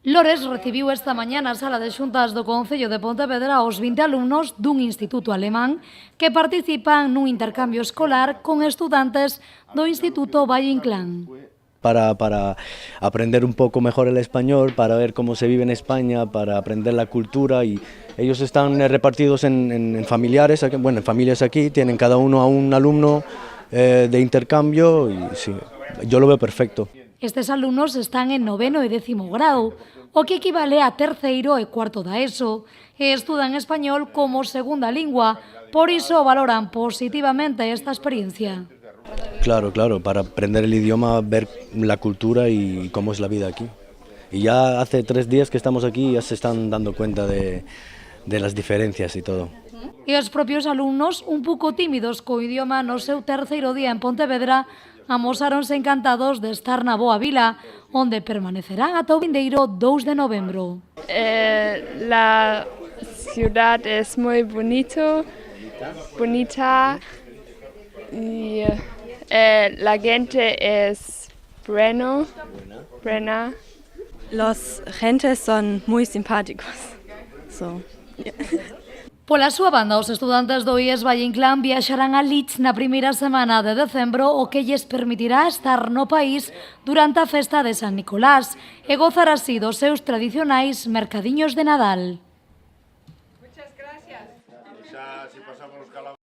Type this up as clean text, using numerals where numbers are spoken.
Lores recibiu esta mañá na sala de xuntas do Concello de Pontevedra aos 20 alumnos dun instituto alemán que participan nun intercambio escolar con estudantes do Instituto Valle Inclán. Para aprender un poco mejor el español, para ver cómo se vive en España, para aprender la cultura, y ellos están repartidos en familiares, bueno, en familias aquí, tienen cada uno a un alumno de intercambio y sí, yo lo veo perfecto. Estes alumnos están en 9º e 10º grado, o que equivale a 3º e 4º da ESO, e estudan español como segunda lingua, por iso valoran positivamente esta experiencia. Claro, para aprender el idioma, ver la cultura y cómo es la vida aquí. Y ya hace 3 días que estamos aquí y ya se están dando cuenta de las diferencias y todo. E os propios alumnos, un pouco tímidos co idioma no seu 3º día en Pontevedra, amosáronse encantados de estar na Boa Vila, onde permanecerán ata o vindeiro 2 de novembro. La ciudad es muy bonita y la gente es buena. Los gentes son muy simpáticos. So, yeah. Pola súa banda, os estudantes do IES Valle Inclán viaxarán a Leeds na primeira semana de decembro, o que lles permitirá estar no país durante a festa de San Nicolás e gozar así dos seus tradicionais mercadiños de Nadal.